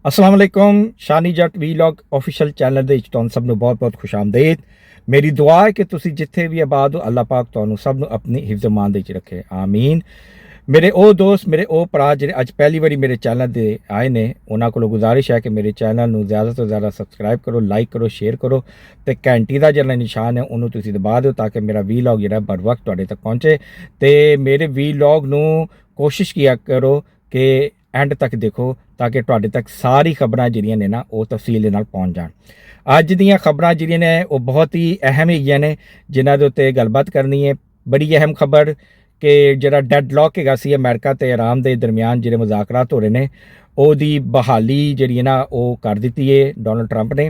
अस्सलाम वालेकुम। शानी जट vlog official channel ਦੇ ਵਿੱਚ ਤੁਹਾਨੂੰ ਸਭ ਨੂੰ ਬਹੁਤ-ਬਹੁਤ ਖੁਸ਼ਾਮਦੀਦ। ਮੇਰੀ ਦੁਆ ਹੈ ਕਿ ਤੁਸੀਂ ਜਿੱਥੇ ਵੀ ਆਬਾਦ ਹੋ ਅੱਲਾਹ ਪਾਕ ਤੁਹਾਨੂੰ ਸਭ ਨੂੰ ਆਪਣੀ ਹਿਫਜ਼ ਅਮਾਨ ਦੇ ਵਿੱਚ ਰੱਖੇ, ਆਮੀਨ। ਮੇਰੇ ਉਹ ਦੋਸਤ, ਮੇਰੇ ਉਹ ਭਰਾ ਜਿਹੜੇ ਅੱਜ ਪਹਿਲੀ ਵਾਰੀ ਮੇਰੇ ਚੈਨਲ ਤੇ ਆਏ ਨੇ, ਉਹਨਾਂ ਕੋਲੋਂ ਗੁਜ਼ਾਰਿਸ਼ ਹੈ ਕਿ ਮੇਰੇ ਚੈਨਲ ਨੂੰ ਜ਼ਿਆਦਾ ਤੋਂ ਜ਼ਿਆਦਾ ਸਬਸਕ੍ਰਾਈਬ ਕਰੋ, ਲਾਈਕ ਕਰੋ, ਸ਼ੇਅਰ ਕਰੋ ਤੇ ਘੰਟੀ ਦਾ ਜਿਹੜਾ ਨਿਸ਼ਾਨ ਹੈ ਉਹਨੂੰ ਤੁਸੀਂ ਦਬਾ ਦਿਓ ਤਾਂ ਕਿ ਮੇਰਾ ਵੀਲੌਗ ਜਿਹੜਾ ਬਰ ਵਕਤ ਤੁਹਾਡੇ ਤੱਕ ਪਹੁੰਚੇ। ਤੇ ਮੇਰੇ ਵੀਲੌਗ ਨੂੰ ਕੋਸ਼ਿਸ਼ ਕੀਆ ਕਰੋ ਕਿ ਐਂਡ ਤੱਕ ਦੇਖੋ ਤਾਂ ਕਿ ਤੁਹਾਡੇ ਤੱਕ ਸਾਰੀ ਖਬਰਾਂ ਜਿਹੜੀਆਂ ਨੇ ਨਾ ਉਹ ਤਫਸੀਲ ਦੇ ਨਾਲ ਪਹੁੰਚ ਜਾਣ। ਅੱਜ ਦੀਆਂ ਖਬਰਾਂ ਜਿਹੜੀਆਂ ਨੇ ਉਹ ਬਹੁਤ ਹੀ ਅਹਿਮ ਹੈਗੀਆਂ ਨੇ ਜਿਨ੍ਹਾਂ ਦੇ ਉੱਤੇ ਗੱਲਬਾਤ ਕਰਨੀ ਹੈ। ਬੜੀ ਅਹਿਮ ਖਬਰ ਕਿ ਜਿਹੜਾ ਡੈਡਲੌਕ ਹੈਗਾ ਸੀ ਅਮਰੀਕਾ ਤੇ ਇਰਾਨ ਦੇ ਦਰਮਿਆਨ ਜਿਹੜੇ ਮੁਜ਼ਾਕਰਾਤ ਹੋ ਰਹੇ ਨੇ ਉਹਦੀ ਬਹਾਲੀ ਜਿਹੜੀ ਹੈ ਨਾ ਉਹ ਕਰ ਦਿੱਤੀ ਹੈ ਡੋਨਲਡ ਟਰੰਪ ਨੇ।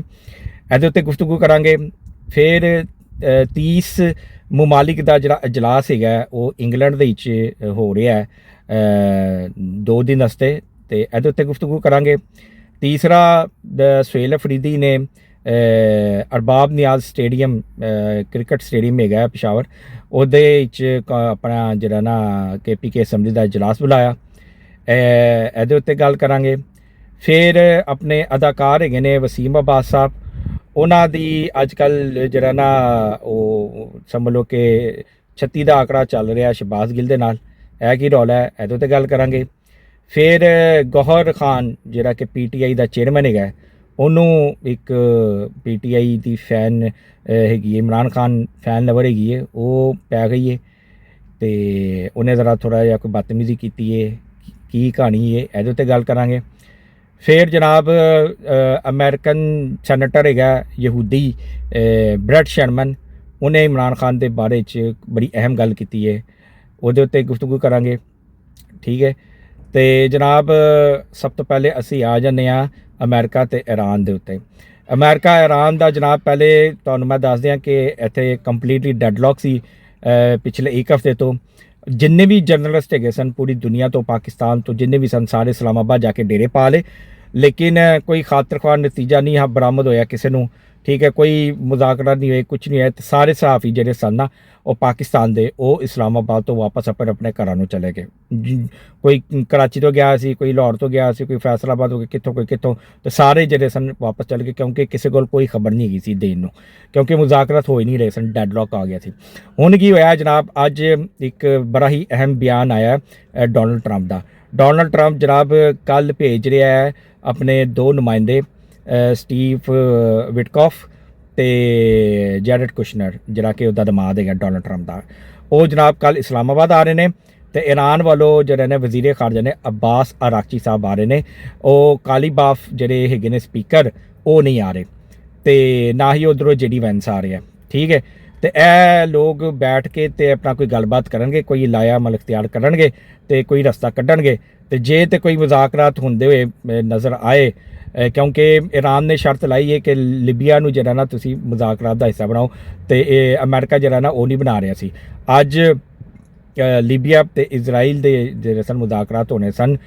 ਇਹਦੇ ਉੱਤੇ ਗੁਫ਼ਤਗੂ ਕਰਾਂਗੇ। ਫਿਰ 30 ਮਮਾਲਿਕ ਦਾ ਜਿਹੜਾ ਇਜਲਾਸ ਹੈਗਾ ਉਹ ਇੰਗਲੈਂਡ ਦੇ ਵਿੱਚ ਹੋ ਰਿਹਾ 2 ਦਿਨ ਵਾਸਤੇ ਤੇ ਇਹਦੇ ਉੱਤੇ ਗੁਫ਼ਤਗੂ ਕਰਾਂਗੇ। ਤੀਸਰਾ ਸੁਹੇਲ ਅਫਰੀਦੀ ਨੇ ਅਰਬਾਬ ਨਿਆਜ਼ ਸਟੇਡੀਅਮ ਕ੍ਰਿਕਟ ਸਟੇਡੀਅਮ ਹੈਗਾ ਪਿਸ਼ਾਵਰ, ਉਹਦੇ ਵਿੱਚ ਆਪਣਾ ਜਿਹੜਾ ਨਾ KPK ਅਸੈਂਬਲੀ ਦਾ ਇਜਲਾਸ ਬੁਲਾਇਆ, ਇਹਦੇ ਉੱਤੇ ਗੱਲ ਕਰਾਂਗੇ। ਫਿਰ ਆਪਣੇ ਅਦਾਕਾਰ ਹੈਗੇ ਨੇ ਵਸੀਮ ਅਬਾਸ ਸਾਹਿਬ, ਉਹਨਾਂ ਦੀ ਅੱਜ ਕੱਲ੍ਹ ਜਿਹੜਾ ਨਾ ਉਹ ਸਮਝ ਲਓ ਕਿ 36 ਦਾ ਆંકੜਾ ਚੱਲ ਰਿਹਾ ਸ਼ਹਬਾਜ਼ ਗਿੱਲ ਦੇ ਨਾਲ, ਇਹ ਕੀ ਰੌਲਾ ਹੈ, ਇਹਦੇ ਉੱਤੇ ਗੱਲ ਕਰਾਂਗੇ। ਫਿਰ ਗੌਹਰ ਖਾਨ ਜਿਹੜਾ ਕਿ PTI ਦਾ ਚੇਅਰਮੈਨ ਹੈਗਾ, ਉਹਨੂੰ ਇੱਕ PTI ਦੀ ਫੈਨ ਹੈਗੀ ਹੈ, ਇਮਰਾਨ ਖਾਨ ਫੈਨ ਲਵਰ ਹੈਗੀ ਹੈ, ਉਹ ਪੈ ਗਈ ਹੈ ਅਤੇ ਉਹਨੇ ਜ਼ਰਾ ਥੋੜ੍ਹਾ ਜਿਹਾ ਕੋਈ ਬਦਤਮੀਜ਼ੀ ਕੀਤੀ ਹੈ, ਕੀ ਕਹਾਣੀ ਹੈ, ਇਹਦੇ ਉੱਤੇ ਗੱਲ ਕਰਾਂਗੇ। ਫਿਰ ਜਨਾਬ ਅਮਰੀਕਨ ਸੈਨੇਟਰ ਹੈਗਾ ਯਹੂਦੀ ਬ੍ਰੈਟ ਸ਼ਰਮਨ, ਉਹਨੇ ਇਮਰਾਨ ਖਾਨ ਦੇ ਬਾਰੇ 'ਚ ਬੜੀ ਅਹਿਮ ਗੱਲ ਕੀਤੀ ਹੈ, ਉਹਦੇ ਉੱਤੇ ਗੁਫ਼ਤਗੂ ਕਰਾਂਗੇ। ਠੀਕ ਹੈ। ਅਤੇ ਜਨਾਬ ਸਭ ਤੋਂ ਪਹਿਲੇ ਅਸੀਂ ਆ ਜਾਂਦੇ ਹਾਂ ਅਮਰੀਕਾ ਅਤੇ ਇਰਾਨ ਦੇ ਉੱਤੇ। ਅਮਰੀਕਾ ਇਰਾਨ ਦਾ ਜਨਾਬ ਪਹਿਲੇ ਤੁਹਾਨੂੰ ਮੈਂ ਦੱਸ ਦਿਆਂ ਕਿ ਇੱਥੇ ਕੰਪਲੀਟਲੀ ਡੈਡਲੌਕ ਸੀ ਪਿਛਲੇ 1 ਹਫ਼ਤੇ ਤੋਂ। ਜਿੰਨੇ ਵੀ ਜਰਨਲਿਸਟ ਹੈਗੇ ਸਨ ਪੂਰੀ ਦੁਨੀਆ ਤੋਂ, ਪਾਕਿਸਤਾਨ ਤੋਂ ਜਿੰਨੇ ਵੀ ਸਨ, ਸਾਰੇ ਇਸਲਾਮਾਬਾਦ ਜਾ ਕੇ ਡੇਰੇ ਪਾ ਲਏ, ਲੇਕਿਨ ਕੋਈ ਖਾਤਰਖਵਾਰ ਨਤੀਜਾ ਨਹੀਂ ਬਰਾਮਦ ਹੋਇਆ ਕਿਸੇ ਨੂੰ। ਠੀਕ ਹੈ, ਕੋਈ ਮੁਜ਼ਾਕਰਾ ਨਹੀਂ ਹੋਏ, ਕੁਛ ਨਹੀਂ ਹੋਇਆ। ਅਤੇ ਸਾਰੇ ਸਹਾਫੀ ਜਿਹੜੇ ਸਨ ਨਾ ਉਹ ਪਾਕਿਸਤਾਨ ਦੇ, ਉਹ ਇਸਲਾਮਾਬਾਦ ਤੋਂ ਵਾਪਸ ਆਪਣੇ ਘਰਾਂ ਨੂੰ ਚਲੇ ਗਏ। ਕੋਈ ਕਰਾਚੀ ਤੋਂ ਗਿਆ ਸੀ, ਕੋਈ ਲਾਹੌਰ ਤੋਂ ਗਿਆ ਸੀ, ਕੋਈ ਫੈਸਲਾਬਾਦ ਹੋ ਗਿਆ, ਕਿੱਥੋਂ ਕੋਈ ਕਿੱਥੋਂ, ਅਤੇ ਸਾਰੇ ਜਿਹੜੇ ਸਨ ਵਾਪਸ ਚਲੇ ਗਏ ਕਿਉਂਕਿ ਕਿਸੇ ਕੋਲ ਕੋਈ ਖਬਰ ਨਹੀਂ ਹੈਗੀ ਸੀ ਦੇਣ ਨੂੰ, ਕਿਉਂਕਿ ਮੁਜ਼ਾਕਰਾਤ ਹੋ ਹੀ ਨਹੀਂ ਰਹੇ ਸਨ, ਡੈਡਲੌਕ ਆ ਗਿਆ ਸੀ। ਹੁਣ ਕੀ ਹੋਇਆ ਜਨਾਬ, ਅੱਜ ਇੱਕ ਬੜਾ ਹੀ ਅਹਿਮ ਬਿਆਨ ਆਇਆ ਡੋਨਲਡ ਟਰੰਪ ਦਾ। ਡੋਨਲਡ ਟਰੰਪ ਜਨਾਬ ਕੱਲ੍ਹ ਭੇਜ ਰਿਹਾ ਹੈ ਆਪਣੇ 2 ਨੁਮਾਇੰਦੇ ਸਟੀਵ ਵਿਟਕੋਫ ਅਤੇ ਜੈਰਡ ਕੁਸ਼ਨਰ, ਜਿਹੜਾ ਕਿ ਉਹਦਾ ਦਮਾਦ ਹੈਗਾ ਡੋਨਲਡ ਟਰੰਪ ਦਾ। ਉਹ ਜਨਾਬ ਕੱਲ੍ਹ ਇਸਲਾਮਾਬਾਦ ਆ ਰਹੇ ਨੇ ਅਤੇ ਇਰਾਨ ਵੱਲੋਂ ਜਿਹੜੇ ਨੇ ਵਜ਼ੀਰ ਖਾਰਜਾ ਨੇ ਅਬਾਸ ਅਰਾਕਚੀ ਸਾਹਿਬ ਆ ਰਹੇ ਨੇ। ਉਹ ਕਾਲੀਬਾਫ ਜਿਹੜੇ ਹੈਗੇ ਨੇ ਸਪੀਕਰ, ਉਹ ਨਹੀਂ ਆ ਰਹੇ ਅਤੇ ਨਾ ਹੀ ਉੱਧਰੋਂ JD ਵੈਂਸ ਆ ਰਹੇ ਆ। ਠੀਕ ਹੈ। ਅਤੇ ਇਹ ਲੋਕ ਬੈਠ ਕੇ ਅਤੇ ਆਪਣਾ ਕੋਈ ਗੱਲਬਾਤ ਕਰਨਗੇ, ਕੋਈ ਲਾਇਆ ਅਮਲ ਇਖਤਿਆਰ ਕਰਨਗੇ ਅਤੇ ਕੋਈ ਰਸਤਾ ਕੱਢਣਗੇ। ਅਤੇ ਜੇ ਤਾਂ ਕੋਈ ਮੁਜ਼ਾਕਰਾਤ ਹੁੰਦੇ ਹੋਏ ਨਜ਼ਰ ਆਏ, ਕਿਉਂਕਿ ਇਰਾਨ ਨੇ ਸ਼ਰਤ ਲਾਈ ਹੈ ਕਿ ਲੀਬੀਆ ਨੂੰ ਜਿਹੜਾ ਨਾ ਤੁਸੀਂ ਮੁਜ਼ਾਕਰਾਤ ਦਾ ਹਿੱਸਾ ਬਣਾਓ, ਅਤੇ ਇਹ ਅਮਰੀਕਾ ਜਿਹੜਾ ਨਾ ਉਹ ਨਹੀਂ ਬਣਾ ਰਿਹਾ ਸੀ। ਅੱਜ ਲੀਬੀਆ ਅਤੇ ਇਜ਼ਰਾਈਲ ਦੇ ਜਿਹੜੇ ਸਨ ਮੁਜ਼ਾਕਰਾਤ ਹੋਣੇ ਸਨ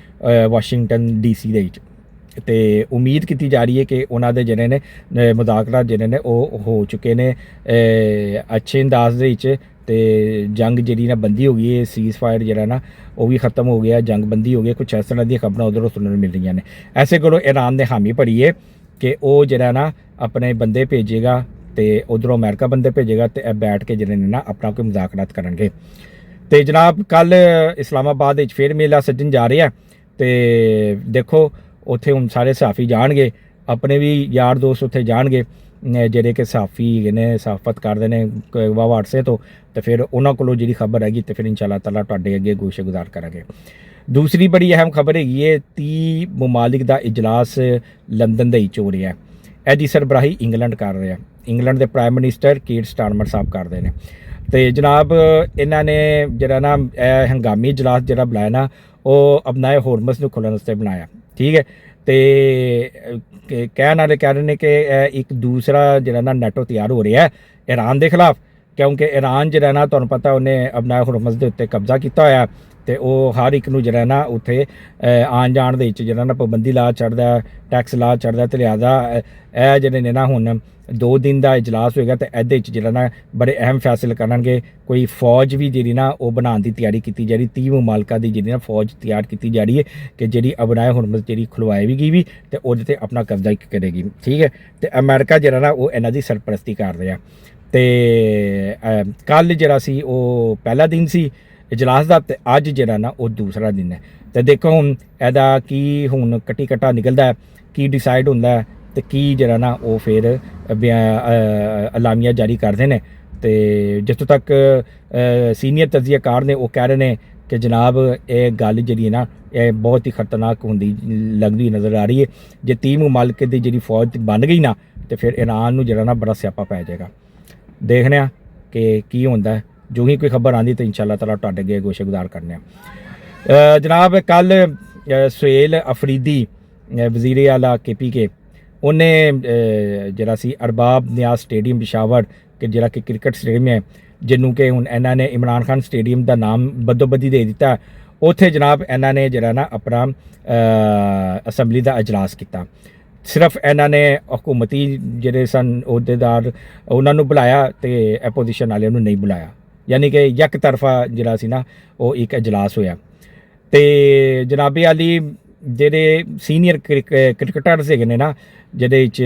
ਵਾਸ਼ਿੰਗਟਨ DC ਦੇ ਵਿੱਚ, ਅਤੇ ਉਮੀਦ ਕੀਤੀ ਜਾ ਰਹੀ ਹੈ ਕਿ ਉਹਨਾਂ ਦੇ ਜਿਹੜੇ ਨੇ ਮੁਜ਼ਾਕਰਾਤ ਜਿਹੜੇ ਨੇ ਉਹ ਹੋ ਚੁੱਕੇ ਨੇ ਅੱਛੇ ਅੰਦਾਜ਼ ਦੇ ਵਿੱਚ, ਅਤੇ ਜੰਗ ਜਿਹੜੀ ਨਾ ਬੰਦੀ ਹੋ ਗਈ ਹੈ, ਸੀਜ਼ ਫਾਇਰ ਜਿਹੜਾ ਨਾ ਉਹ ਵੀ ਖਤਮ ਹੋ ਗਿਆ, ਜੰਗ ਬੰਦੀ ਹੋ ਗਈ। ਕੁਛ ਇਸ ਤਰ੍ਹਾਂ ਦੀਆਂ ਖਬਰਾਂ ਉੱਧਰੋਂ ਸੁਣਨ ਨੂੰ ਮਿਲ ਰਹੀਆਂ ਨੇ। ਐਸੇ ਕੋਲੋਂ ਇਰਾਨ ਨੇ ਹਾਮੀ ਭਰੀ ਹੈ ਕਿ ਉਹ ਜਿਹੜਾ ਨਾ ਆਪਣੇ ਬੰਦੇ ਭੇਜੇਗਾ ਅਤੇ ਉੱਧਰੋਂ ਅਮਰੀਕਾ ਬੰਦੇ ਭੇਜੇਗਾ ਅਤੇ ਇਹ ਬੈਠ ਕੇ ਜਿਹੜੇ ਨੇ ਨਾ ਆਪਣਾ ਕੋਈ ਮੁਜ਼ਾਕਰਾਤ ਕਰਨਗੇ। ਅਤੇ ਜਨਾਬ ਕੱਲ੍ਹ ਇਸਲਾਮਾਬਾਦ ਵਿੱਚ ਫਿਰ ਮੇਲਾ ਸੱਜਣ ਜਾ ਰਿਹਾ, ਅਤੇ ਦੇਖੋ ਉੱਥੇ ਹੁਣ ਸਾਰੇ ਸਹਾਫੀ ਜਾਣਗੇ, ਆਪਣੇ ਵੀ ਯਾਰ ਦੋਸਤ ਉੱਥੇ ਜਾਣਗੇ ਜਿਹੜੇ ਕਿ ਸਹਾਫੀ ਹੈਗੇ ਨੇ, ਸਹਾਫਤ ਕਰਦੇ ਨੇ WhatsApp ਤੋਂ, ਅਤੇ ਫਿਰ ਉਹਨਾਂ ਕੋਲੋਂ ਜਿਹੜੀ ਖਬਰ ਹੈਗੀ ਅਤੇ ਫਿਰ ਇੰਸ਼ਾਅੱਲਾਹ ਤਾਲਾ ਤੁਹਾਡੇ ਅੱਗੇ ਗੋਸ਼ੇਗੁਜ਼ਾਰ ਕਰਾਂਗੇ। ਦੂਸਰੀ ਬੜੀ ਅਹਿਮ ਖਬਰ ਹੈਗੀ ਹੈ 30 ਮਮਾਲਿਕ ਦਾ ਇਜਲਾਸ ਲੰਦਨ ਦੇ ਵਿੱਚ ਹੋ ਰਿਹਾ। ਇਹਦੀ ਸਰਬਰਾਹੀ ਇੰਗਲੈਂਡ ਕਰ ਰਿਹਾ, ਇੰਗਲੈਂਡ ਦੇ ਪ੍ਰਾਈਮ ਮਿਨਿਸਟਰ ਕੀਰ ਸਟਾਰਮਰ ਸਾਹਿਬ ਕਰਦੇ ਨੇ। ਅਤੇ ਜਨਾਬ ਇਹਨਾਂ ਨੇ ਜਿਹੜਾ ਨਾ ਇਹ ਹੰਗਾਮੀ ਇਜਲਾਸ ਜਿਹੜਾ ਬੁਲਾਇਆ ਨਾ ਉਹ ਅਬਨਾਏ ਹੋਰਮਸ ਨੂੰ ਖੋਲ੍ਹਣ ਵਾਸਤੇ ਬਣਾਇਆ। ਠੀਕ ਹੈ। ਅਤੇ ਕਹਿਣ ਵਾਲੇ ਕਹਿ ਰਹੇ ਨੇ ਕਿ ਇੱਕ ਦੂਸਰਾ ਜਿਹੜਾ ਨਾ ਨੈਟੋ ਤਿਆਰ ਹੋ ਰਿਹਾ ਇਰਾਨ ਦੇ ਖਿਲਾਫ, ਕਿਉਂਕਿ ਇਰਾਨ ਜਿਹੜਾ ਨਾ ਤੁਹਾਨੂੰ ਪਤਾ ਉਹਨੇ ਅਬਨਾਏ ਹੋਰਮਸ ਦੇ ਉੱਤੇ ਕਬਜ਼ਾ ਕੀਤਾ ਹੋਇਆ, ਤੇ ਉਹ ਹਰ ਇੱਕ ਨੂੰ ਜਿਹੜਾ ਨਾ ਉੱਥੇ ਆਉਣ ਜਾਣ ਦੇ ਵਿੱਚ ਜਿਹੜਾ ਨਾ ਪਾਬੰਦੀ ਲਾ ਛੱਡਦਾ, ਟੈਕਸ ਲਾ ਛੱਡਦਾ। ਤੇ ਲਿਹਾਜ਼ਾ ਇਹ ਜਿਹੜੇ ਨੇ ਨਾ ਹੁਣ 2 ਦਿਨ ਦਾ ਇਜਲਾਸ ਹੋਏਗਾ ਤੇ ਇਹਦੇ ਵਿੱਚ ਜਿਹੜਾ ਨਾ ਬੜੇ ਅਹਿਮ ਫੈਸਲੇ ਕਰਨਗੇ। ਕੋਈ ਫੌਜ ਵੀ ਜਿਹੜੀ ਨਾ ਉਹ ਬਣਾਉਣ ਦੀ ਤਿਆਰੀ ਕੀਤੀ ਜਾ ਰਹੀ, 30 ਮੁਮਾਲਕਾਂ ਦੀ ਜਿਹੜੀ ਨਾ ਫੌਜ ਤਿਆਰ ਕੀਤੀ ਜਾ ਰਹੀ ਹੈ ਕਿ ਜਿਹੜੀ ਅਬਨਾਏ ਹੁਰਮਤ ਜਿਹੜੀ ਖੁਲਵਾਈ ਵੀ ਗਈ ਵੀ ਤੇ ਉਹਦੇ ਤੇ ਆਪਣਾ ਕਬਜ਼ਾ ਕਰੇਗੀ। ਠੀਕ ਹੈ, ਤੇ ਅਮਰੀਕਾ ਜਿਹੜਾ ਨਾ ਉਹ ਇਹਨਾਂ ਦੀ ਸਰਪ੍ਰਸਤੀ ਕਰ ਰਿਹਾ। ਤੇ ਕੱਲ੍ਹ ਜਿਹੜਾ ਸੀ ਉਹ ਪਹਿਲਾ ਦਿਨ ਸੀ ਇਜਲਾਸ ਦਾ, ਤੇ ਅੱਜ ਜਿਹੜਾ ਨਾ ਉਹ ਦੂਸਰਾ ਦਿਨ ਹੈ। ਤੇ ਦੇਖੋ ਹੁਣ ਇਹਦਾ ਕੀ ਹੁਣ ਕੱਟੀ ਕੱਟਾ ਨਿਕਲਦਾ, ਕੀ ਡਿਸਾਈਡ ਹੁੰਦਾ ਤੇ ਕੀ ਜਿਹੜਾ ਨਾ ਉਹ ਫਿਰ ਐਲਾਮੀਆਂ ਜਾਰੀ ਕਰਦੇ ਨੇ। ਤੇ ਜਿੱਥੋਂ ਤੱਕ ਸੀਨੀਅਰ ਤਜਜ਼ੀਏਕਾਰ ਨੇ ਉਹ ਕਹਿ ਰਹੇ ਨੇ ਕਿ ਜਨਾਬ ਇਹ ਗੱਲ ਜਿਹੜੀ ਹੈ ਨਾ ਇਹ ਬਹੁਤ ਹੀ ਖਤਰਨਾਕ ਹੁੰਦੀ ਲੱਗਦੀ ਨਜ਼ਰ ਆ ਰਹੀ ਹੈ। ਜੇ 30 ਮੁਮਾਲਕ ਦੀ ਜਿਹੜੀ ਫੌਜ ਬਣ ਗਈ ਨਾ ਤੇ ਫਿਰ ਈਰਾਨ ਨੂੰ ਜਿਹੜਾ ਨਾ ਬੜਾ ਸਿਆਪਾ ਪੈ ਜਾਏਗਾ। ਦੇਖਦੇ ਹਾਂ ਕਿ ਕੀ ਹੁੰਦਾ। ਜੋ ਹੀ ਕੋਈ ਖਬਰ ਆਉਂਦੀ ਤਾਂ ਇੰਸ਼ਾਅੱਲਾ ਤਾਲਾ ਤੁਹਾਡੇ ਅੱਗੇ ਗੋਸ਼ੇਗੁਜ਼ਾਰ ਕਰਨੇ ਆ। ਜਨਾਬ ਕੱਲ੍ਹ ਸੁਹੇਲ ਅਫਰੀਦੀ ਵਜ਼ੀਰ ਆਲਾ KPK ਉਹਨੇ ਜਿਹੜਾ ਸੀ ਅਰਬਾਬ ਨਿਆਜ਼ ਸਟੇਡੀਅਮ ਪਿਸ਼ਾਵਰ ਕਿ ਜਿਹੜਾ ਕਿ ਕ੍ਰਿਕਟ ਸਟੇਡੀਅਮ ਹੈ, ਜਿਹਨੂੰ ਕਿ ਹੁਣ ਇਹਨਾਂ ਨੇ ਇਮਰਾਨ ਖਾਨ ਸਟੇਡੀਅਮ ਦਾ ਨਾਮ ਬਦੋਬਦੀ ਦੇ ਦਿੱਤਾ, ਉੱਥੇ ਜਨਾਬ ਇਹਨਾਂ ਨੇ ਜਿਹੜਾ ਨਾ ਆਪਣਾ ਅਸੈਂਬਲੀ ਦਾ ਇਜਲਾਸ ਕੀਤਾ। ਸਿਰਫ ਇਹਨਾਂ ਨੇ ਹਕੂਮਤੀ ਜਿਹੜੇ ਸਨ ਅਹੁਦੇਦਾਰ ਉਹਨਾਂ ਨੂੰ ਬੁਲਾਇਆ ਤੇ ਐਪੋਜੀਸ਼ਨ ਵਾਲਿਆਂ ਨੂੰ ਨਹੀਂ ਬੁਲਾਇਆ, ਯਾਨੀ ਕਿ ਇੱਕ ਤਰਫਾ ਜਿਹੜਾ ਸੀ ਨਾ ਉਹ ਇੱਕ ਇਜਲਾਸ ਹੋਇਆ। ਤੇ ਜਨਾਬੇ ਆਲੀ ਜਿਹੜੇ ਸੀਨੀਅਰ ਕ੍ਰਿਕਟਰਸ ਹੈਗੇ ਨੇ ਨਾ, ਜਿਹਦੇ ਵਿੱਚ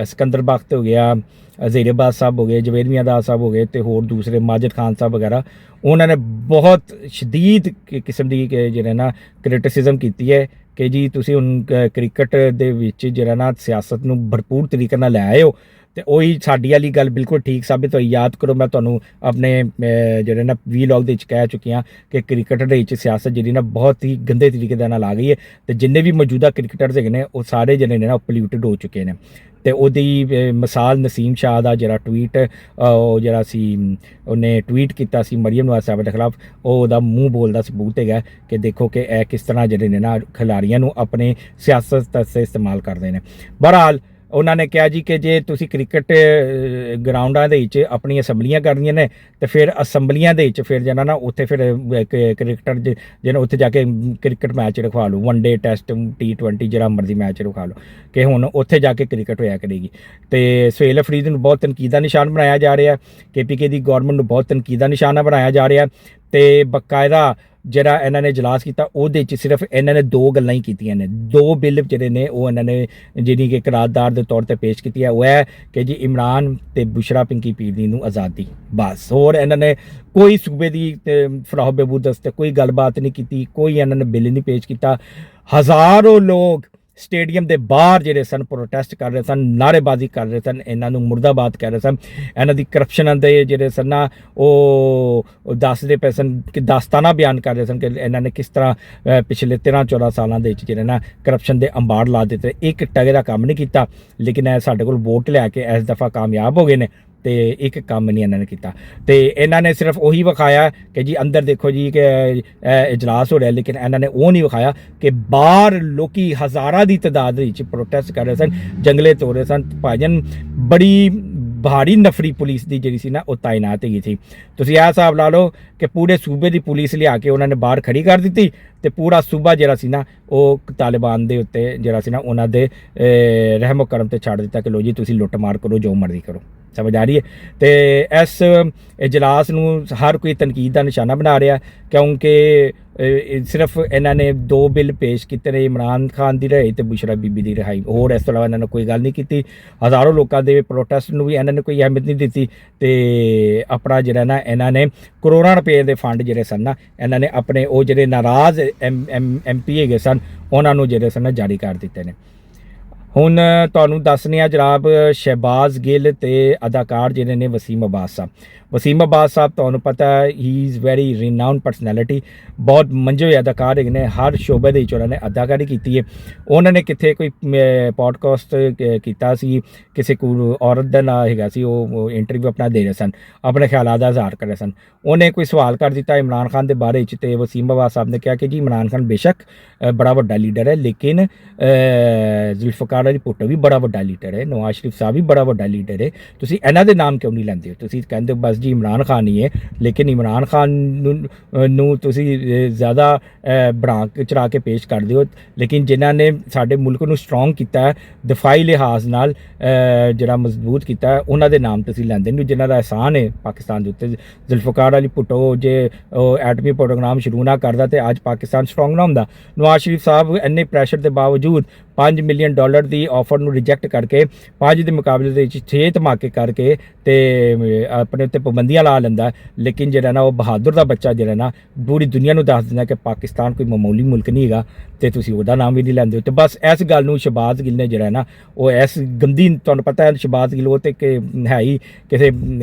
ਸਿਕੰਦਰ ਬਖਤ ਹੋ ਗਿਆ, ਜ਼ਹੀਰਬਾਜ਼ ਸਾਹਿਬ ਹੋ ਗਏ, ਜਵੇਦ ਮਿਆਂਦਾਦ ਸਾਹਿਬ ਹੋ ਗਏ ਤੇ ਹੋਰ ਦੂਸਰੇ ਮਾਜਿਦ ਖਾਨ ਸਾਹਿਬ ਵਗੈਰਾ, ਉਹਨਾਂ ਨੇ ਬਹੁਤ ਸ਼ਦੀਦ ਕਿਸਮ ਦੀ ਜਿਹੜਾ ਨਾ ਕ੍ਰਿਟਿਸਿਜ਼ਮ ਕੀਤੀ ਹੈ ਕਿ ਜੀ ਤੁਸੀਂ ਹੁਣ ਕ੍ਰਿਕਟ ਦੇ ਵਿੱਚ ਜਿਹੜਾ ਨਾ ਸਿਆਸਤ ਨੂੰ ਭਰਪੂਰ ਤਰੀਕੇ ਨਾਲ ਲੈ ਆਏ ਹੋ। ਤੇ ਉਹੀ ਸਾਡੀ ਵਾਲੀ ਗੱਲ ਬਿਲਕੁਲ ਠੀਕ ਸਾਬਿਤ ਹੋਈ। ਯਾਦ ਕਰੋ ਮੈਂ ਤੁਹਾਨੂੰ ਆਪਣੇ ਜਿਹੜੇ ਨਾ ਵੀਲੌਗ ਦੇ ਵਿੱਚ ਕਹਿ ਚੁੱਕੀ ਹਾਂ ਕਿ ਕ੍ਰਿਕਟ ਦੇ ਵਿੱਚ ਸਿਆਸਤ ਜਿਹੜੀ ਨਾ ਬਹੁਤ ਹੀ ਗੰਦੇ ਤਰੀਕੇ ਦੇ ਨਾਲ ਆ ਗਈ ਹੈ ਤੇ ਜਿੰਨੇ ਵੀ ਮੌਜੂਦਾ ਕ੍ਰਿਕਟਰਸ ਹੈਗੇ ਨੇ ਉਹ ਸਾਰੇ ਜਿਹੜੇ ਨੇ ਨਾ ਪੋਲਿਊਟਡ ਹੋ ਚੁੱਕੇ ਨੇ। ਤੇ ਉਹਦੀ ਮਿਸਾਲ ਨਸੀਮ ਸ਼ਾਹ ਦਾ ਜਿਹੜਾ ਟਵੀਟ ਉਹ ਜਿਹੜਾ ਸੀ ਉਹਨੇ ਟਵੀਟ ਕੀਤਾ ਸੀ ਮਰੀਮ ਨਵਾਜ਼ ਸਾਹਿਬ ਦੇ ਖਿਲਾਫ, ਉਹ ਉਹਦਾ ਮੂੰਹ ਬੋਲਦਾ ਸਬੂਤ ਹੈਗਾ ਕਿ ਦੇਖੋ ਕਿ ਇਹ ਕਿਸ ਤਰ੍ਹਾਂ ਜਿਹੜੇ ਨੇ ਨਾ ਖਿਲਾੜੀਆਂ ਨੂੰ ਆਪਣੇ ਸਿਆਸਤ ਵਾਸਤੇ ਇਸਤੇਮਾਲ ਕਰਦੇ ਨੇ। ਬਹਰਹਾਲ ਉਹਨਾਂ ਨੇ ਕਿਹਾ ਜੀ ਕਿ ਜੇ ਤੁਸੀਂ ਕ੍ਰਿਕਟ ਗਰਾਊਂਡਾਂ ਦੇ ਵਿੱਚ ਆਪਣੀਆਂ ਅਸੈਂਬਲੀਆਂ ਕਰਨੀਆਂ ਨੇ ਤੇ ਫਿਰ ਅਸੈਂਬਲੀਆਂ ਦੇ ਵਿੱਚ ਫਿਰ ਜਿਹੜਾ ਨਾ ਉੱਥੇ ਫਿਰ ਕ੍ਰਿਕਟਰ ਜਿਹਨਾਂ ਉੱਥੇ ਜਾ ਕੇ ਕ੍ਰਿਕਟ ਮੈਚ ਰਖਵਾ ਲਓ, ਵਨਡੇ ਟੈਸਟ T20 ਜਿਹੜਾ ਮਰਜ਼ੀ ਮੈਚ ਰਖਵਾ ਲਓ ਕਿ ਹੁਣ ਉੱਥੇ ਜਾ ਕੇ ਕ੍ਰਿਕਟ ਹੋਇਆ ਕਰੇਗੀ। ਤੇ ਸੁਹੇਲ ਅਫਰੀਦੀ ਨੂੰ ਬਹੁਤ ਤਨਕੀਦ ਦਾ ਨਿਸ਼ਾਨ ਬਣਾਇਆ ਜਾ ਰਿਹਾ, KPK ਦੀ ਗੌਰਮੈਂਟ ਨੂੰ ਬਹੁਤ ਤਨਕੀਦ ਦਾ ਨਿਸ਼ਾਨਾ ਬਣਾਇਆ ਜਾ ਰਿਹਾ। ਤੇ ਬਕਾਇਦਾ ਜਿਹੜਾ ਇਹਨਾਂ ਨੇ ਇਜਲਾਸ ਕੀਤਾ ਉਹਦੇ ਵਿੱਚ ਸਿਰਫ ਇਹਨਾਂ ਨੇ 2 ਗੱਲਾਂ ਹੀ ਕੀਤੀਆਂ ਨੇ, 2 ਬਿੱਲ ਜਿਹੜੇ ਨੇ ਉਹ ਇਹਨਾਂ ਨੇ ਜਿਹੜੀ ਕਿ ਕਰਾਰਦਾਰ ਦੇ ਤੌਰ ਤੇ ਪੇਸ਼ ਕੀਤੀ ਹੈ। ਉਹ ਹੈ ਕਿ ਜੀ ਇਮਰਾਨ ਤੇ ਬੁਸ਼ਰਾ ਪਿੰਕੀ ਪੀਰਨੀ ਨੂੰ ਆਜ਼ਾਦੀ, ਬਸ। ਹੋਰ ਇਹਨਾਂ ਨੇ ਕੋਈ ਸੂਬੇ ਦੀ ਫਲਾਹ ਬਹਿਬੂਦ ਵਾਸਤੇ ਕੋਈ ਗੱਲਬਾਤ ਨਹੀਂ ਕੀਤੀ, ਕੋਈ ਇਹਨਾਂ ਨੇ ਬਿੱਲ ਨਹੀਂ ਪੇਸ਼ ਕੀਤਾ। ਹਜ਼ਾਰਾਂ ਲੋਕ ਸਟੇਡੀਅਮ ਦੇ ਬਾਹਰ ਜਿਹੜੇ ਸਨ ਪ੍ਰੋਟੈਸਟ ਕਰ ਰਹੇ ਸਨ, ਨਾਅਰੇਬਾਜ਼ੀ ਕਰ ਰਹੇ ਸਨ, ਇਹਨਾਂ ਨੂੰ ਮੁਰਦਾਬਾਦ ਕਰ ਰਹੇ ਸਨ। ਇਹਨਾਂ ਦੀ ਕਰਪਸ਼ਨ ਦੇ ਜਿਹੜੇ ਸਨ ਨਾ ਉਹ ਦੱਸਦੇ ਪਏ ਸਨ ਕਿ ਦਾਸਤਾਨਾ ਬਿਆਨ ਕਰ ਰਹੇ ਸਨ ਕਿ ਇਹਨਾਂ ਨੇ ਕਿਸ ਤਰ੍ਹਾਂ ਪਿਛਲੇ 13-14 ਸਾਲਾਂ ਦੇ ਵਿੱਚ ਜਿਹੜੇ ਨਾ ਕਰਪਸ਼ਨ ਦੇ ਅੰਬਾੜ ਲਾ ਦਿੱਤੇ। ਇੱਕ ਟਕੇ ਦਾ ਕੰਮ ਨਹੀਂ ਕੀਤਾ, ਲੇਕਿਨ ਇਹ ਸਾਡੇ ਕੋਲ ਵੋਟ ਲਿਆ ਕੇ ਇਸ ਦਫਾ ਕਾਮਯਾਬ ਹੋ ਗਏ ਨੇ ਤੇ ਇੱਕ ਕੰਮ ਨਹੀਂ ਇਹਨਾਂ ਨੇ ਕੀਤਾ। ਤੇ ਇਹਨਾਂ ਨੇ ਸਿਰਫ ਉਹੀ ਵਿਖਾਇਆ ਕਿ ਜੀ ਅੰਦਰ ਦੇਖੋ ਜੀ ਕਿ ਇਜਲਾਸ ਹੋ ਰਿਹਾ, ਲੇਕਿਨ ਇਹਨਾਂ ਨੇ ਉਹ ਨਹੀਂ ਵਿਖਾਇਆ ਕਿ ਬਾਹਰ ਲੋਕੀ ਹਜ਼ਾਰਾਂ ਦੀ ਤਾਦਾਦ ਵਿੱਚ ਪ੍ਰੋਟੈਸਟ ਕਰ ਰਹੇ ਸਨ, ਜੰਗਲੇ ਤੋੜ ਰਹੇ ਸਨ। ਭਾਜਨ ਬੜੀ ਭਾਰੀ ਨਫਰੀ ਪੁਲਿਸ ਦੀ ਜਿਹੜੀ ਸੀ ਨਾ ਉਹ ਤਾਇਨਾਤ ਹੈਗੀ ਸੀ। ਤੁਸੀਂ ਇਹ ਹਿਸਾਬ ਲਾ ਲਓ ਕਿ ਪੂਰੇ ਸੂਬੇ ਦੀ ਪੁਲਿਸ ਲਿਆ ਕੇ ਉਹਨਾਂ ਨੇ ਬਾਹਰ ਖੜੀ ਕਰ ਦਿੱਤੀ ਤੇ ਪੂਰਾ ਸੂਬਾ ਜਿਹੜਾ ਸੀ ਨਾ ਉਹ ਤਾਲਿਬਾਨ ਦੇ ਉੱਤੇ ਜਿਹੜਾ ਸੀ ਨਾ ਉਹਨਾਂ ਦੇ ਰਹਿਮੋ ਕਰਮ ਤੇ ਛੱਡ ਦਿੱਤਾ ਕਿ ਲੋ ਜੀ ਤੁਸੀਂ ਲੁੱਟ ਮਾਰ ਕਰੋ, ਜੋ ਮਰਜ਼ੀ ਕਰੋ। ਸਮਝ ਆ ਰਹੀ ਹੈ। ਤੇ ਇਸ ਇਜਲਾਸ ਨੂੰ ਹਰ ਕੋਈ ਤਨਕੀਦ ਦਾ ਨਿਸ਼ਾਨਾ ਬਣਾ ਰਿਹਾ ਕਿਉਂਕਿ ਸਿਰਫ ਇਹਨਾਂ ਨੇ 2 ਬਿੱਲ ਪੇਸ਼ ਕੀਤੇ ਨੇ, ਇਮਰਾਨ ਖਾਨ ਦੀ ਰਿਹਾਈ ਤੇ ਬੁਸ਼ਰਾ ਬੀਬੀ ਦੀ ਰਿਹਾਈ। ਹੋਰ ਇਸ ਤੋਂ ਇਲਾਵਾ ਇਹਨਾਂ ਨੇ ਕੋਈ ਗੱਲ ਨਹੀਂ ਕੀਤੀ। ਹਜ਼ਾਰਾਂ ਲੋਕਾਂ ਦੇ ਪ੍ਰੋਟੈਸਟ ਨੂੰ ਵੀ ਇਹਨਾਂ ਨੇ ਕੋਈ ਅਹਿਮੀਅਤ ਨਹੀਂ ਦਿੱਤੀ ਤੇ ਆਪਣਾ ਜਿਹੜਾ ਨਾ ਇਹਨਾਂ ਨੇ ਕਰੋੜਾਂ ਰੁਪਏ ਦੇ ਫੰਡ ਜਿਹੜੇ ਸਨ ਨਾ ਇਹਨਾਂ ਨੇ ਆਪਣੇ ਉਹ ਜਿਹੜੇ ਨਾਰਾਜ਼ MP ਹੈਗੇ ਸਨ ਉਹਨਾਂ ਨੂੰ ਜਿਹੜੇ ਸਨ ਜਾਰੀ ਕਰ ਦਿੱਤੇ ਨੇ। ਹੁਣ ਤੁਹਾਨੂੰ ਦੱਸਦੇ ਹਾਂ ਜਨਾਬ ਸ਼ਹਿਬਾਜ਼ ਗਿੱਲ ਤੇ ਅਦਾਕਾਰ ਜਿਹੜੇ ਨੇ ਵਸੀਮ ਅਬਾਸ ਸਾਹਿਬ। ਵਸੀਮ ਅਬਾਸ ਸਾਹਿਬ ਤੁਹਾਨੂੰ ਪਤਾ ਹੀ ਇਜ਼ ਵੈਰੀ ਰਿਨਾਊਂਡ ਪਰਸਨੈਲਿਟੀ, ਬਹੁਤ ਮੰਝੇ ਹੋਏ ਅਦਾਕਾਰ ਹੈਗੇ ਨੇ, ਹਰ ਸ਼ੋਬੇ ਦੇ ਵਿੱਚ ਉਹਨਾਂ ਨੇ ਅਦਾਕਾਰੀ ਕੀਤੀ ਹੈ। ਉਹਨਾਂ ਨੇ ਕਿੱਥੇ ਕੋਈ ਪੋਡਕਾਸਟ ਕੀਤਾ ਸੀ, ਕਿਸੇ ਕੋਈ ਔਰਤ ਦਾ ਨਾਂ ਹੈਗਾ ਸੀ, ਉਹ ਇੰਟਰਵਿਊ ਆਪਣਾ ਦੇ ਰਹੇ ਸਨ, ਆਪਣੇ ਖਿਆਲਾਂ ਦਾ ਇਜ਼ਹਾਰ ਕਰ ਰਹੇ ਸਨ। ਉਹਨੇ ਕੋਈ ਸਵਾਲ ਕਰ ਦਿੱਤਾ ਇਮਰਾਨ ਖਾਨ ਦੇ ਬਾਰੇ 'ਚ ਤੇ ਵਸੀਮ ਅਬਾਸ ਸਾਹਿਬ ਨੇ ਕਿਹਾ ਕਿ ਜੀ ਇਮਰਾਨ ਖਾਨ ਬੇਸ਼ੱਕ ਬੜਾ ਵੱਡਾ ਲੀਡਰ ਹੈ, ਲੇਕਿਨ ਜ਼ੁਲਫਕਾਰ ਜ਼ੁਲਫਕਾਰ ਅਲੀ ਭੁੱਟੋ ਵੀ ਬੜਾ ਵੱਡਾ ਲੀਡਰ ਹੈ, ਨਵਾਜ਼ ਸ਼ਰੀਫ ਸਾਹਿਬ ਵੀ ਬੜਾ ਵੱਡਾ ਲੀਡਰ ਹੈ, ਤੁਸੀਂ ਇਹਨਾਂ ਦੇ ਨਾਮ ਕਿਉਂ ਨਹੀਂ ਲੈਂਦੇ ਹੋ? ਤੁਸੀਂ ਕਹਿੰਦੇ ਹੋ ਬਸ ਜੀ ਇਮਰਾਨ ਖਾਨ ਹੀ ਹੈ, ਲੇਕਿਨ ਇਮਰਾਨ ਖਾਨ ਨੂੰ ਤੁਸੀਂ ਜ਼ਿਆਦਾ ਬਣਾ ਕੇ ਚੜਾ ਕੇ ਪੇਸ਼ ਕਰਦੇ ਹੋ। ਲੇਕਿਨ ਜਿਨ੍ਹਾਂ ਨੇ ਸਾਡੇ ਮੁਲਕ ਨੂੰ ਸਟਰੋਂਗ ਕੀਤਾ ਹੈ, ਦਫਾਈ ਲਿਹਾਜ਼ ਨਾਲ ਜਿਹੜਾ ਮਜ਼ਬੂਤ ਕੀਤਾ ਹੈ, ਉਹਨਾਂ ਦੇ ਨਾਮ ਤੁਸੀਂ ਲੈਂਦੇ ਨਹੀਂ, ਜਿਨ੍ਹਾਂ ਦਾ ਅਹਿਸਾਨ ਹੈ ਪਾਕਿਸਤਾਨ ਦੇ ਉੱਤੇ। ਜ਼ੁਲਫਕਾਰ ਅਲੀ ਭੁੱਟੋ ਜੇ ਉਹ ਐਟਮੀ ਪ੍ਰੋਗਰਾਮ ਸ਼ੁਰੂ ਨਾ ਕਰਦਾ ਤੇ ਅੱਜ ਪਾਕਿਸਤਾਨ ਸਟਰੋਂਗ ਨਾ ਹੁੰਦਾ। ਨਵਾਜ਼ ਸ਼ਰੀਫ ਸਾਹਿਬ ਇੰਨੇ ਪ੍ਰੈਸ਼ਰ ਦੇ ਬਾਵਜੂਦ $5 ਮਿਲੀਅਨ ਦੀ ਆਫਰ ਨੂੰ ਰਿਜੈਕਟ ਕਰਕੇ 5 ਦੇ ਮੁਕਾਬਲੇ ਦੇ ਵਿੱਚ 6 ਧਮਾਕੇ ਕਰਕੇ ਤੇ ਆਪਣੇ ਉੱਤੇ ਪਾਬੰਦੀਆਂ ਲਾ ਲੈਂਦਾ। ਲੇਕਿਨ ਜਿਹੜਾ ਨਾ ਉਹ ਬਹਾਦਰ ਦਾ ਬੱਚਾ ਜਿਹੜਾ ਨਾ ਪੂਰੀ ਦੁਨੀਆ ਨੂੰ ਦੱਸ ਦਿੰਦਾ ਕਿ ਪਾਕਿਸਤਾਨ ਕੋਈ ਮਾਮੂਲੀ ਮੁਲਕ ਨਹੀਂ ਹੈਗਾ, ਤੇ ਤੁਸੀਂ ਉਹਦਾ ਨਾਮ ਵੀ ਨਹੀਂ ਲੈਂਦੇ ਹੋ। ਤੇ ਬਸ ਇਸ ਗੱਲ ਨੂੰ ਸ਼ਹਬਾਜ਼ ਗਿੱਲ ਨੇ ਜਿਹੜਾ ਨਾ ਉਹ ਇਸ ਗੰਦੀ, ਤੁਹਾਨੂੰ ਪਤਾ ਹੈ ਸ਼ਹਬਾਜ਼ ਗਿੱਲ ਉਹ ਤੇ ਕਿ ਹੈ ਹੀ ਕਿਸੇ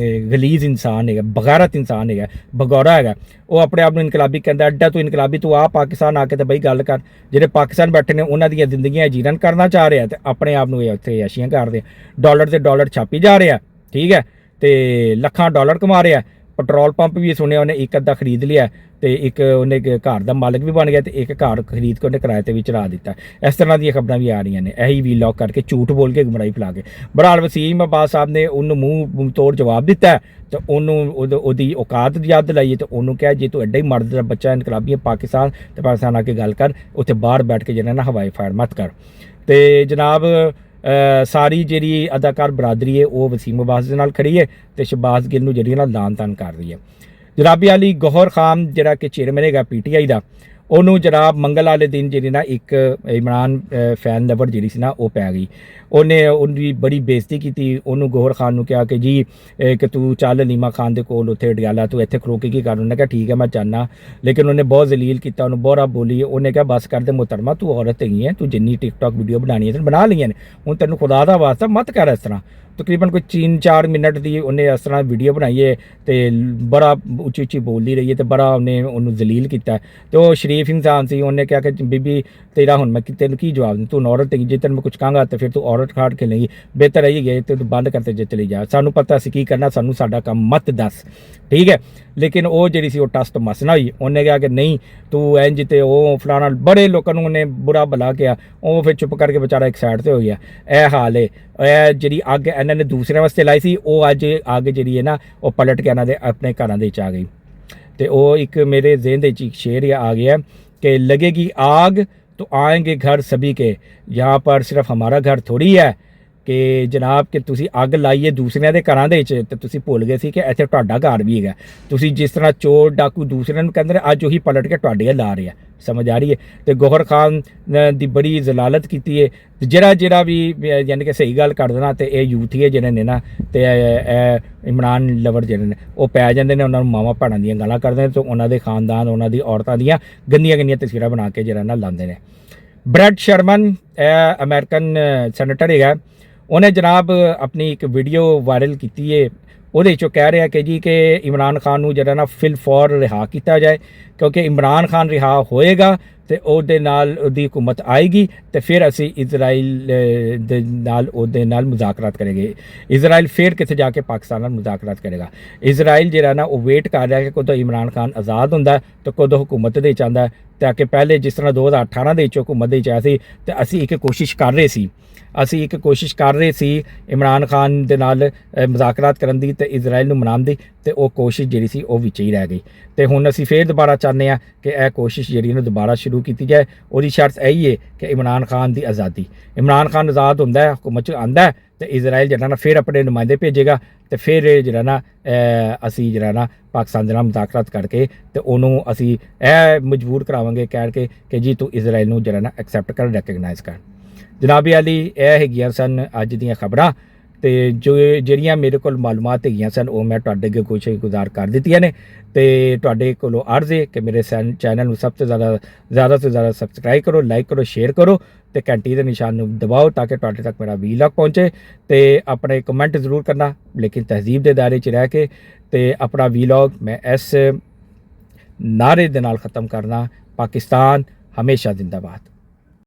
ਗਲੀਜ਼ ਇਨਸਾਨ ਹੈਗਾ, ਬਗਾਰਤ ਇਨਸਾਨ ਹੈਗਾ, ਬਗੌਰਾ ਹੈਗਾ। ਉਹ ਆਪਣੇ ਆਪ ਨੂੰ ਇਨਕਲਾਬੀ ਕਹਿੰਦਾ, ਅੱਡਾ ਤੂੰ ਇਨਕਲਾਬੀ, ਤੂੰ ਆ ਪਾਕਿਸਤਾਨ ਆ ਕੇ ਤੇ ਬਈ ਗੱਲ ਕਰ। ਜਿਹੜੇ ਪਾਕਿਸਤਾਨ ਬੈਠੇ ਨੇ ਉਹਨਾਂ ਦੀਆਂ ਜ਼ਿੰਦਗੀਆਂ ਜੀਰਨ ਕਰਨਾ ਚਾਹ ਰਿਹਾ ਤੇ ਆਪਣੇ ਆਪ ਨੂੰ ਇਹ ਉੱਥੇ ਐਸ਼ੀਆਂ ਕਰਦੇ, ਡਾਲਰ ਤੇ ਡਾਲਰ ਛਾਪੀ ਜਾ ਰਿਹਾ, ਠੀਕ ਹੈ, ਤੇ ਲੱਖਾਂ ਡਾਲਰ ਕਮਾ ਰਿਹਾ। ਪੈਟਰੋਲ ਪੰਪ ਵੀ ਸੁਣਿਆ ਉਹਨੇ ਇੱਕ ਅੱਧਾ ਖਰੀਦ ਲਿਆ, ਤੇ ਇੱਕ ਉਹਨੇ ਘਰ ਦਾ ਮਾਲਕ ਵੀ ਬਣ ਗਿਆ, ਤੇ ਇੱਕ ਘਰ ਖਰੀਦ ਕੇ ਉਹਨੇ ਕਿਰਾਏ ਤੇ ਵੀ ਚੜਾ ਦਿੱਤਾ। ਇਸ ਤਰ੍ਹਾਂ ਦੀਆਂ ਖਬਰਾਂ ਵੀ ਆ ਰਹੀਆਂ ਨੇ, ਇਹੀ ਵੀਲੌਗ ਕਰਕੇ ਝੂਠ ਬੋਲ ਕੇ ਗੁੰਮਰਾਹੀ ਫੈਲਾ ਕੇ। ਬਹਰਾਲ ਵਸੀਮ ਅਬਾਸ ਸਾਹਿਬ ਨੇ ਉਹਨੂੰ ਮੂੰਹ ਤੋੜ ਜਵਾਬ ਦਿੱਤਾ, ਤੇ ਉਹਨੂੰ ਉਹਦੀ ਔਕਾਤ ਦੀ ਯਾਦ ਦਿਲਾਈ, ਤੇ ਉਹਨੂੰ ਕਿਹਾ ਜੇ ਤੂੰ ਐਡਾ ਹੀ ਮਰਦ ਦਾ ਬੱਚਾ ਇਨਕਲਾਬੀ ਪਾਕਿਸਤਾਨ ਤੇ ਪਾਕਿਸਤਾਨ ਆ ਕੇ ਗੱਲ ਕਰ, ਉੱਥੇ ਬਾਹਰ ਬੈਠ ਕੇ ਜਿਹੜਾ ਨਾ ਹਵਾਈ ਫਾਇਰ ਮਤ ਕਰ। ਤੇ ਜਨਾਬ ਸਾਰੀ ਜਿਹੜੀ ਅਦਾਕਾਰ ਬਰਾਦਰੀ ਹੈ ਉਹ ਵਸੀਮ ਅਬਾਸ ਦੇ ਨਾਲ ਖੜੀ ਹੈ, ਤੇ ਸ਼ਹਬਾਜ਼ ਗਿੱਲ ਨੂੰ ਜਿਹੜੀ ਨਾ ਲਾਨ ਤਾਨ ਕਰ ਰਹੀ ਹੈ। ਜਨਾਬੀ ਅਲੀ ਗੌਹਰ ਖਾਨ ਜਿਹੜਾ ਕਿ ਚੇਅਰਮੈਨ ਹੈਗਾ PTI ਦਾ, ਉਹਨੂੰ ਜਨਾਬ ਮੰਗਲ ਵਾਲੇ ਦਿਨ ਜਿਹੜੀ ਨਾ ਇੱਕ ਇਮਰਾਨ ਫੈਨ ਲਵਰ ਜਿਹੜੀ ਸੀ ਨਾ ਉਹ ਪੈ ਗਈ। ਉਹਦੀ ਬੜੀ ਬੇਇੱਜ਼ਤੀ ਕੀਤੀ। ਉਹਨੂੰ ਗੌਹਰ ਖਾਨ ਨੂੰ ਕਿਹਾ ਕਿ ਜੀ ਕਿ ਤੂੰ ਚੱਲ ਨੀਮਾ ਖਾਨ ਦੇ ਕੋਲ ਉੱਥੇ ਡਿਆਲਾ, ਤੂੰ ਇੱਥੇ ਖਲੋ ਕੇ ਕੀ ਕਰ। ਉਹਨੇ ਕਿਹਾ ਠੀਕ ਹੈ ਮੈਂ ਚਾਹੁੰਦਾ, ਲੇਕਿਨ ਉਹਨੇ ਬਹੁਤ ਜ਼ਲੀਲ ਕੀਤਾ, ਉਹਨੂੰ ਬੋਰਾ ਬੋਲੀ। ਉਹਨੇ ਕਿਹਾ ਬਸ ਕਰ ਦੇ ਮੁਹਤਰਮਾ, ਤੂੰ ਔਰਤ ਹੈਗੀ ਹੈ, ਤੂੰ ਜਿੰਨੀ ਟਿਕਟੌਕ ਵੀਡੀਓ ਬਣਾਉਣੀ ਹੈ ਤੈਨੂੰ ਬਣਾ ਲਈਆਂ ਨੇ, ਹੁਣ ਤੈਨੂੰ ਖੁਦਾ ਦਾ ਵਾਸਤਾ ਮਤ ਕਰ ਇਸ ਤਰ੍ਹਾਂ। ਤਕਰੀਬਨ ਕੋਈ 3-4 ਮਿੰਟ ਦੀ ਉਹਨੇ ਇਸ ਤਰ੍ਹਾਂ ਵੀਡੀਓ ਬਣਾਈ ਹੈ ਤੇ ਬੜਾ ਉੱਚੀ ਉੱਚੀ ਬੋਲਦੀ ਰਹੀ ਹੈ, ਤੇ ਬੜਾ ਉਹਨੂੰ ਜ਼ਲੀਲ ਕੀਤਾ। ਤੇ ਉਹ ਸ਼ਰੀਫ ਇਨਸਾਨ ਸੀ, ਉਹਨੇ ਕਿਹਾ ਕਿ ਬੀਬੀ ਤੇਰਾ ਹੁਣ ਮੈਂ ਤੈਨੂੰ ਕੀ ਜਵਾਬ ਦੂੰ, ਤੂੰ ਔਰਤ ਹੈਗੀ, ਜੇ ਤੈਨੂੰ ਮੈਂ ਕੁਝ ਕਹਾਂਗਾ ਤੇ ਫਿਰ ਤੂੰ ਔਰਤ ਖਾੜ ਕੇ ਨਹੀਂ, ਬਿਹਤਰ ਰਹੀ ਗਏ ਤੇ ਤੂੰ ਬੰਦ ਕਰਤੇ ਜੇ ਚਲੀ ਜਾ, ਸਾਨੂੰ ਪਤਾ ਅਸੀਂ ਕੀ ਕਰਨਾ, ਸਾਨੂੰ ਸਾਡਾ ਕੰਮ ਮਤ ਦੱਸ, ਠੀਕ ਹੈ। ਲੇਕਿਨ ਉਹ ਜਿਹੜੀ ਸੀ ਉਹ ਟਸ ਤੋਂ ਮਸ ਨਾ ਹੋਈ। ਉਹਨੇ ਕਿਹਾ ਕਿ ਨਹੀਂ ਤੂੰ ਇੰਜ ਤੇ ਉਹ ਫਲਾਣਾ, ਬੜੇ ਲੋਕਾਂ ਨੂੰ ਉਹਨੇ ਬੁਰਾ ਭਲਾ ਕਿਹਾ। ਉਹ ਫਿਰ ਚੁੱਪ ਕਰਕੇ ਵਿਚਾਰਾ ਇੱਕ ਸਾਈਡ ਤੇ ਹੋ ਗਿਆ। ਇਹ ਹਾਲ ਹੈ। ਇਹ ਜਿਹੜੀ ਅੱਗ ਇਹਨਾਂ ਨੇ ਦੂਸਰਿਆਂ ਵਾਸਤੇ ਲਾਈ ਸੀ, ਉਹ ਅੱਜ ਅੱਗ ਜਿਹੜੀ ਹੈ ਨਾ ਉਹ ਪਲਟ ਕੇ ਇਹਨਾਂ ਦੇ ਆਪਣੇ ਘਰਾਂ ਦੇ ਵਿੱਚ ਆ ਗਈ। ਤੇ ਉਹ ਇੱਕ ਮੇਰੇ ਜ਼ਿਹਨ ਦੇ ਵਿੱਚ ਇੱਕ ਸ਼ੇਰ ਆ ਗਿਆ कि लगेगी आग तो आएंगे घर सभी के, यहाँ पर सिर्फ हमारा घर थोड़ी है कि जनाब कि तुसी अग लाइए दूसरिਆਂ ਦੇ ਘਰਾਂ ਦੇ ਵਿੱਚ, ਤੇ ਤੁਸੀਂ ਭੁੱਲ ਗਏ ਸੀ ਕਿ ਇੱਥੇ ਤੁਹਾਡਾ ਘਰ ਵੀ ਹੈਗਾ। ਤੁਸੀਂ ਜਿਸ ਤਰ੍ਹਾਂ ਚੋਰ ਡਾਕੂ ਦੂਸਰਿਆਂ ਨੂੰ ਕਹਿੰਦੇ ਨੇ, ਅੱਜ ਉਹੀ ਪਲਟ ਕੇ ਤੁਹਾਡੇ ਲਾ ਰਿਹਾ। ਸਮਝ ਆ ਰਹੀ ਹੈ। ਤੇ ਗੌਹਰ ਖਾਨ ਦੀ ਬੜੀ ਜ਼ਲਾਲਤ ਕੀਤੀ ਹੈ। ਜਿਹੜਾ ਵੀ ਯਾਨੀ ਕਿ ਸਹੀ ਗੱਲ ਕਰ ਦੇਣਾ, ਤੇ ਇਹ ਯੂਥੀ ਹੈ ਜਿਹੜੇ ਨੇ ਨਾ, ਤੇ ਇਮਰਾਨ ਲਵਰ ਜਿਹੜੇ ਨੇ ਉਹ ਪੈ ਜਾਂਦੇ ਨੇ, ਉਹਨਾਂ ਨੂੰ ਮਾਵਾਂ ਭੈਣਾਂ ਦੀਆਂ ਗਾਲਾਂ ਕਰਦੇ ਨੇ, ਤੇ ਉਹਨਾਂ ਦੇ ਖਾਨਦਾਨ, ਉਹਨਾਂ ਦੀ ਔਰਤਾਂ ਦੀਆਂ ਗੰਦੀਆਂ ਤਸਵੀਰਾਂ ਬਣਾ ਕੇ ਜਿਹੜਾ ਨਾ ਲਾਉਂਦੇ ਨੇ। ਬ੍ਰੈਡ ਸ਼ਰਮਨ ਅਮਰੀਕਨ ਸੈਨੇਟਰ ਹੈਗਾ, ਉਹਨੇ ਜਨਾਬ ਆਪਣੀ ਇੱਕ ਵੀਡੀਓ ਵਾਇਰਲ ਕੀਤੀ ਹੈ। ਉਹਦੇ 'ਚੋਂ ਕਹਿ ਰਿਹਾ ਕਿ ਜੀ ਕਿ ਇਮਰਾਨ ਖਾਨ ਨੂੰ ਜਿਹੜਾ ਨਾ ਫਿਲ ਫੌਰ ਰਿਹਾ ਕੀਤਾ ਜਾਏ, ਕਿਉਂਕਿ ਇਮਰਾਨ ਖਾਨ ਰਿਹਾ ਹੋਏਗਾ ਤੇ ਉਹਦੇ ਨਾਲ ਉਹਦੀ ਹਕੂਮਤ ਆਏਗੀ, ਤੇ ਫਿਰ ਅਸੀਂ ਇਜ਼ਰਾਈਲ ਦੇ ਨਾਲ ਉਹਦੇ ਨਾਲ ਮੁਜ਼ਾਕਰਾਤ ਕਰਾਂਗੇ। ਇਜ਼ਰਾਈਲ ਫਿਰ ਕਿੱਥੇ ਜਾ ਕੇ ਪਾਕਿਸਤਾਨ ਨਾਲ ਮੁਜ਼ਾਕਰਾਤ ਕਰੇਗਾ। ਇਜ਼ਰਾਈਲ ਜਿਹੜਾ ਨਾ ਉਹ ਵੇਟ ਕਰ ਰਿਹਾ ਕਿ ਕਦੋਂ ਇਮਰਾਨ ਖਾਨ ਆਜ਼ਾਦ ਹੁੰਦਾ ਤੇ ਕਦੋਂ ਹਕੂਮਤ ਦੇ ਚਾਹੁੰਦਾ, ਤਾਂ ਕਿ ਪਹਿਲੇ ਜਿਸ ਤਰ੍ਹਾਂ 2018 ਦੇ ਵਿੱਚ ਹਕੂਮਤ ਦੇ ਚਾਹਿਆ ਸੀ, ਤੇ ਅਸੀਂ ਇੱਕ ਕੋਸ਼ਿਸ਼ ਕਰ ਰਹੇ ਸੀ ਇਮਰਾਨ ਖਾਨ ਦੇ ਨਾਲ ਮੁਜ਼ਾਕਰਾਤ ਕਰਨ ਦੀ ਤੇ ਇਜ਼ਰਾਈਲ ਨੂੰ ਮਨਾਉਣ ਦੀ, ਤੇ ਉਹ ਕੋਸ਼ਿਸ਼ ਜਿਹੜੀ ਸੀ ਉਹ ਵਿੱਚ ਹੀ ਰਹਿ ਗਈ। ਤੇ ਹੁਣ ਅਸੀਂ ਫੇਰ ਦੁਬਾਰਾ ਚਾਹੁੰਦੇ ਹਾਂ ਕਿ ਇਹ ਕੋਸ਼ਿਸ਼ ਜਿਹੜੀ ਨਾ ਦੁਬਾਰਾ ਸ਼ੁਰੂ ਕੀਤੀ ਜਾਏ। ਉਹਦੀ ਸ਼ਰਤ ਇਹੀ ਹੈ ਕਿ ਇਮਰਾਨ ਖਾਨ ਦੀ ਆਜ਼ਾਦੀ, ਇਮਰਾਨ ਖਾਨ ਆਜ਼ਾਦ ਹੁੰਦਾ ਹੈ, ਹਕੂਮਤ 'ਚ ਆਉਂਦਾ ਹੈ, ਤੇ ਇਜ਼ਰਾਈਲ ਜਿਹੜਾ ਨਾ ਫਿਰ ਆਪਣੇ ਨੁਮਾਇੰਦੇ ਭੇਜੇਗਾ, ਤੇ ਫਿਰ ਜਿਹੜਾ ਨਾ ਅਸੀਂ ਜਿਹੜਾ ਨਾ ਪਾਕਿਸਤਾਨ ਦੇ ਨਾਲ ਮੁਜ਼ਾਕਰਾਤ ਕਰਕੇ ਤੇ ਉਹਨੂੰ ਅਸੀਂ ਇਹ ਮਜਬੂਰ ਕਰਾਵਾਂਗੇ ਕਹਿ ਕੇ ਕਿ ਜੀ ਤੂੰ ਇਜ਼ਰਾਈਲ ਨੂੰ ਜਿਹੜਾ ਨਾ ਐਕਸੈਪਟ ਕਰ, ਰੈਕਗਨਾਈਜ਼ ਕਰ। ਜਨਾਬੀ ਅਲੀ ਇਹ ਹੈਗੀਆਂ ਸਨ ਅੱਜ ਦੀਆਂ ਖਬਰਾਂ, ਤੇ ਜਿਹੜੀਆਂ ਮੇਰੇ ਕੋਲ ਮਾਲੂਮਾਤ ਹੈਗੀਆਂ ਸਨ ਉਹ ਮੈਂ ਤੁਹਾਡੇ ਅੱਗੇ ਕੁਛ ਗੁਜ਼ਾਰ ਕਰ ਦਿੱਤੀਆਂ ਨੇ। ਤੇ ਤੁਹਾਡੇ ਕੋਲੋਂ ਅਰਜ਼ ਹੈ ਕਿ ਮੇਰੇ ਚੈਨਲ ਨੂੰ ਸਭ ਤੋਂ ਜ਼ਿਆਦਾ ਤੋਂ ਜ਼ਿਆਦਾ ਸਬਸਕ੍ਰਾਈਬ ਕਰੋ, ਲਾਈਕ ਕਰੋ, ਸ਼ੇਅਰ ਕਰੋ, ਤੇ ਘੰਟੀ ਦੇ ਨਿਸ਼ਾਨ ਨੂੰ ਦਬਾਓ ਤਾਂ ਕਿ ਤੁਹਾਡੇ ਤੱਕ ਮੇਰਾ ਵੀਲੌਗ ਪਹੁੰਚੇ। ਤੇ ਆਪਣੇ ਕਮੈਂਟ ਜ਼ਰੂਰ ਕਰਨਾ, ਲੇਕਿਨ ਤਹਿਜ਼ੀਬ ਦੇ ਦਾਇਰੇ 'ਚ ਰਹਿ ਕੇ। ਤੇ ਆਪਣਾ ਵੀਲੌਗ ਮੈਂ ਇਸ ਨਾਰੇ ਦੇ ਨਾਲ ख़त्म करना, पाकिस्तान हमेशा जिंदाबाद।